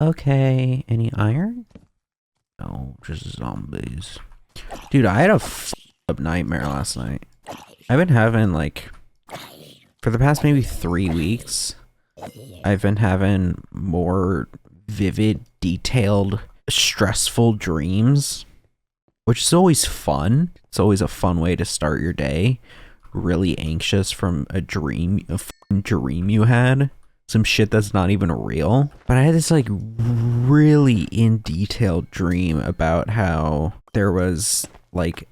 Okay, any iron? No, just zombies. Dude, I had a up nightmare last night. I've been having like, for the past maybe 3 weeks, I've been having more vivid, detailed, stressful dreams, which is always fun. It's always a fun way to start your day. Really anxious from a dream, dream you had. Some shit that's not even real. But I had this like really in detailed dream about how there was like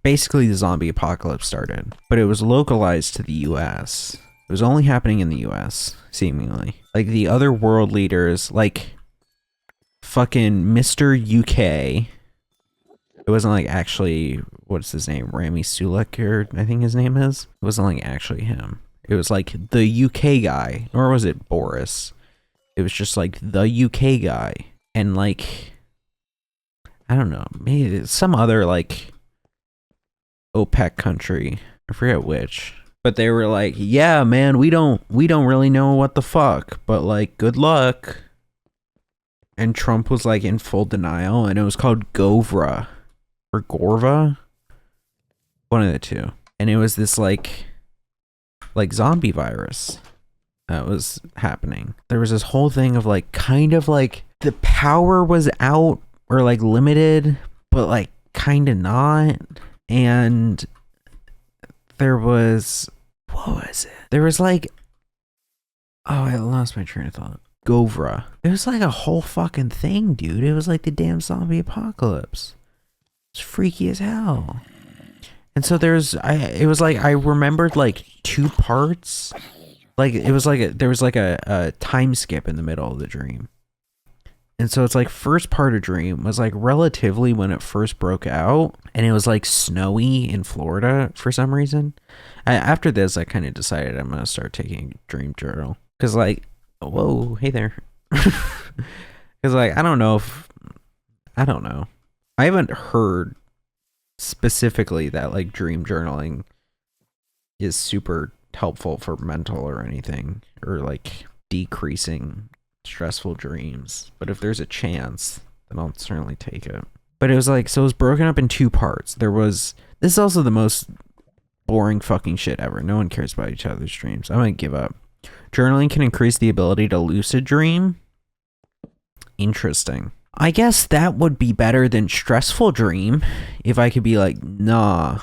basically the zombie apocalypse started, but it was localized to the US. It was only happening in the US, seemingly. Like the other world leaders, like fucking Mr. UK. It wasn't like actually, what's his name? Rami Sulek, or I think his name is. It wasn't like actually him. It was like the UK guy, or was it Boris? It was just like the UK guy. And like, I don't know, maybe some other like OPEC country. I forget which. But they were like, yeah, man, we don't really know what the fuck, but like, good luck. And Trump was like in full denial, and it was called Govra or Gorva, one of the two. And it was this like zombie virus that was happening. There was this whole thing of like kind of like the power was out or like limited, but like kind of not. And there was, what was it? There was like, oh, I lost my train of thought. Govra. It was like a whole fucking thing, dude. It was like the damn zombie apocalypse. It's freaky as hell. And so it was like, I remembered like 2 parts. Like it was like, there was like a time skip in the middle of the dream. And so it's like first part of dream was like relatively when it first broke out, and it was like snowy in Florida for some reason. After this, I kind of decided I'm going to start taking a dream journal. Cause like, whoa, hey there. Cause like, I don't know. I haven't heard specifically that like dream journaling is super helpful for mental or anything, or like decreasing stressful dreams. But if there's a chance, then I'll certainly take it. But it was like, so it was broken up in 2 parts. This is also the most boring fucking shit ever. No one cares about each other's dreams. I'm gonna give up. Journaling can increase the ability to lucid dream. Interesting. I guess that would be better than stressful dream if I could be like, nah,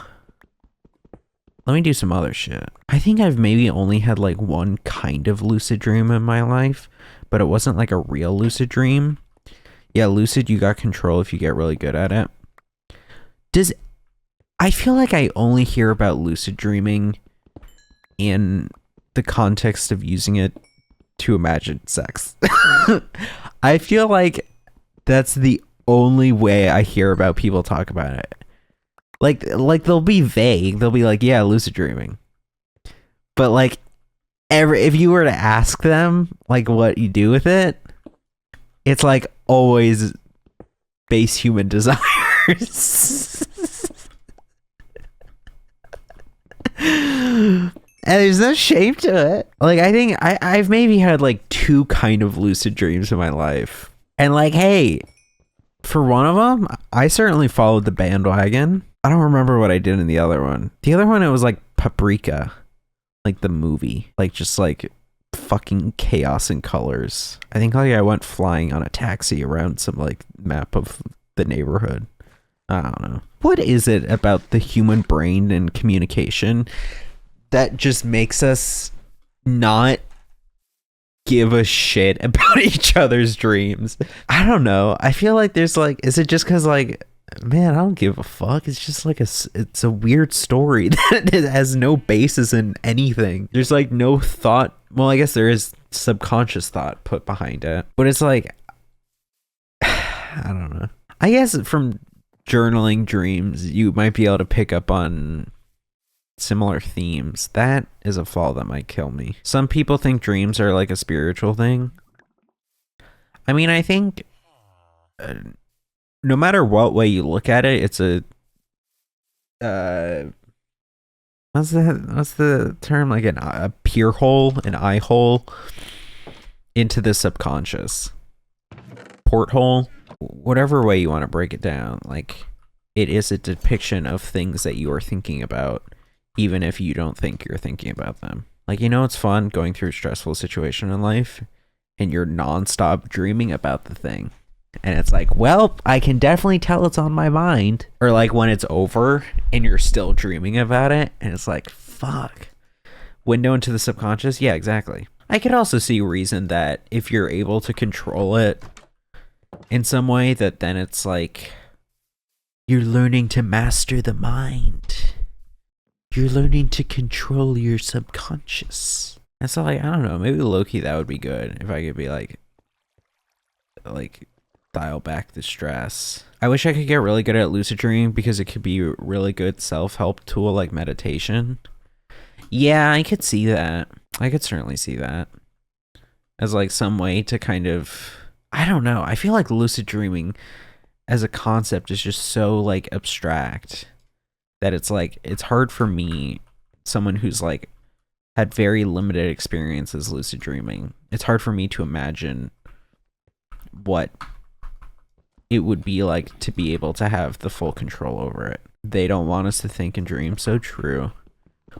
let me do some other shit. I think I've maybe only had like one kind of lucid dream in my life, but it wasn't like a real lucid dream. Yeah, lucid, you got control if you get really good at it. I feel like I only hear about lucid dreaming in the context of using it to imagine sex. I feel like that's the only way I hear about people talk about it. Like they'll be vague. They'll be like, yeah, lucid dreaming. But like, if you were to ask them like what you do with it, it's like always base human desires. And there's no shame to it. Like, I think I've maybe had like 2 kind of lucid dreams in my life. And like, hey, for one of them, I certainly followed the bandwagon. I don't remember what I did in the other one. The other one, it was like Paprika, like the movie, like just like fucking chaos and colors. I think like I went flying on a taxi around some like map of the neighborhood. I don't know. What is it about the human brain and communication that just makes us not give a shit about each other's dreams? I don't know. I feel like there's like, is it just because like, man, I don't give a fuck. It's just like it's a weird story that it has no basis in anything. There's like no thought. Well, I guess there is subconscious thought put behind it, but it's like, I don't know. I guess from journaling dreams, you might be able to pick up on similar themes. That is a flaw that might kill me. Some people think dreams are like a spiritual thing. I mean, I think no matter what way you look at it, it's a what's the term, like a peer hole, an eye hole. into the subconscious. Porthole, whatever way you want to break it down, like it is a depiction of things that you are thinking about, even if you don't think you're thinking about them. Like, you know, it's fun going through a stressful situation in life and you're nonstop dreaming about the thing. And it's like, well, I can definitely tell it's on my mind. Or like when it's over and you're still dreaming about it and it's like, fuck. Window into the subconscious? Yeah, exactly. I could also see a reason that if you're able to control it in some way, that then it's like you're learning to master the mind. You're learning to control your subconscious. And so like, I don't know, maybe low-key that would be good if I could be like dial back the stress. I wish I could get really good at lucid dreaming because it could be a really good self-help tool like meditation. Yeah, I could see that. I could certainly see that as like some way to kind of, I don't know. I feel like lucid dreaming as a concept is just so like abstract that it's like, it's hard for me, someone who's like had very limited experiences lucid dreaming. It's hard for me to imagine what it would be like to be able to have the full control over it. They don't want us to think and dream. So true.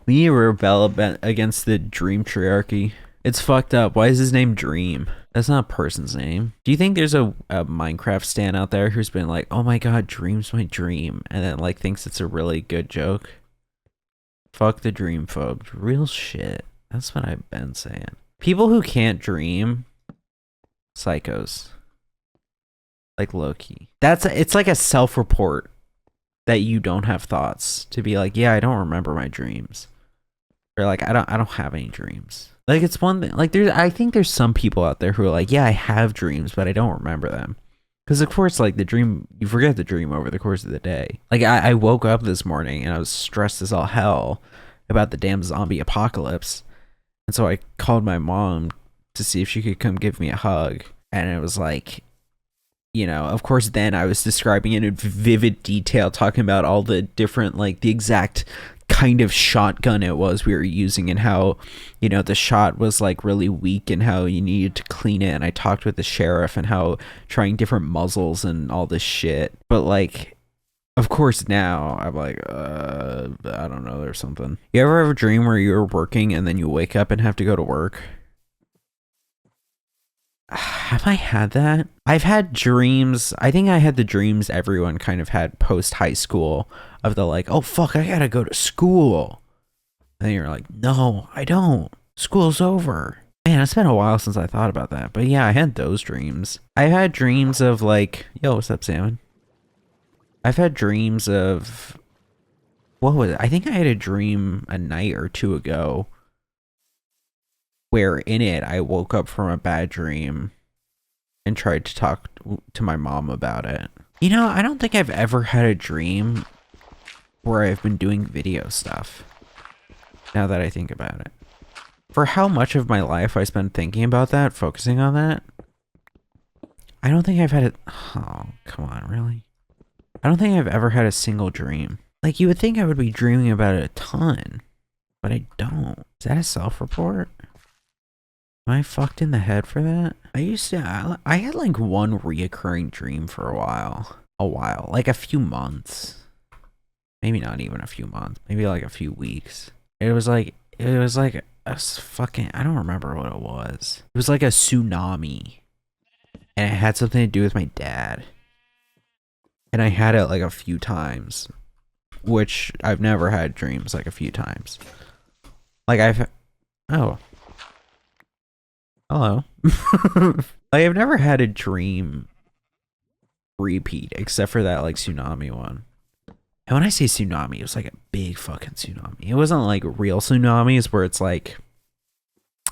We need to rebel against the dream triarchy. It's fucked up. Why is his name Dream? That's not a person's name. Do you think there's a Minecraft stan out there who's been like, oh my god, Dream's my dream, and then like thinks it's a really good joke? Fuck the dream phobes. Real shit. That's what I've been saying. People who can't dream, psychos. Like low-key. It's like a self-report that you don't have thoughts, to be like, yeah, I don't remember my dreams, or like I don't have any dreams. Like, it's one thing, like I think there's some people out there who are like, yeah, I have dreams, but I don't remember them, because of course, like the dream, you forget the dream over the course of the day. Like I woke up this morning and I was stressed as all hell about the damn zombie apocalypse, and so I called my mom to see if she could come give me a hug, and it was like, you know, of course, then I was describing it in vivid detail, talking about all the different, like, the exact kind of shotgun it was we were using, and how, you know, the shot was, like, really weak, and how you needed to clean it. And I talked with the sheriff, and how trying different muzzles and all this shit. But, like, of course, now I'm like, I don't know, there's something. You ever have a dream where you're working and then you wake up and have to go to work? Have I had that? I've had dreams. I think I had the dreams everyone kind of had post high school, of the like, oh fuck, I gotta go to school. And then you're like, no, I don't. School's over. Man, it's been a while since I thought about that. But yeah, I had those dreams. I had dreams of like, yo, what's up, Salmon? I've had dreams of, what was it? I think I had a dream a night or two ago where in it I woke up from a bad dream and tried to talk to my mom about it. You know, I don't think I've ever had a dream where I've been doing video stuff, now that I think about it. For how much of my life I spent thinking about that, focusing on that, I don't think I've had it. Oh, come on, really? I don't think I've ever had a single dream. Like, you would think I would be dreaming about it a ton, but I don't. Is that a self-report? Am I fucked in the head for that? I had like one reoccurring dream for a while, like a few months, maybe not even a few months, maybe like a few weeks. It was like a fucking, I don't remember what it was. It was like a tsunami, and it had something to do with my dad. And I had it like a few times, which I've never had dreams like a few times. Like oh. Hello. I have never had a dream repeat except for that like tsunami one. And when I say tsunami, it was like a big fucking tsunami. It wasn't like real tsunamis where it's like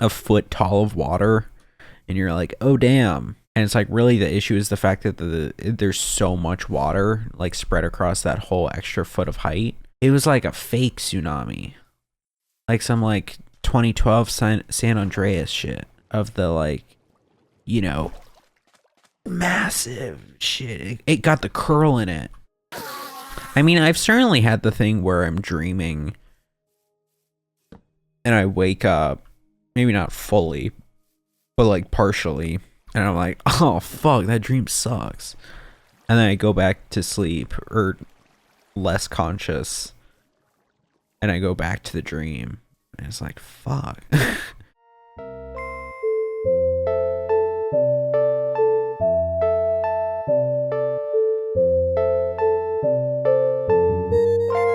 a foot tall of water and you're like, oh damn. And it's like, really the issue is the fact that there's so much water like spread across that whole extra foot of height. It was like a fake tsunami, like some like 2012 San Andreas shit. Of the like, you know, massive shit. It got the curl in it. I mean, I've certainly had the thing where I'm dreaming and I wake up, maybe not fully, but like partially. And I'm like, oh fuck, that dream sucks. And then I go back to sleep or less conscious, and I go back to the dream, and it's like, fuck.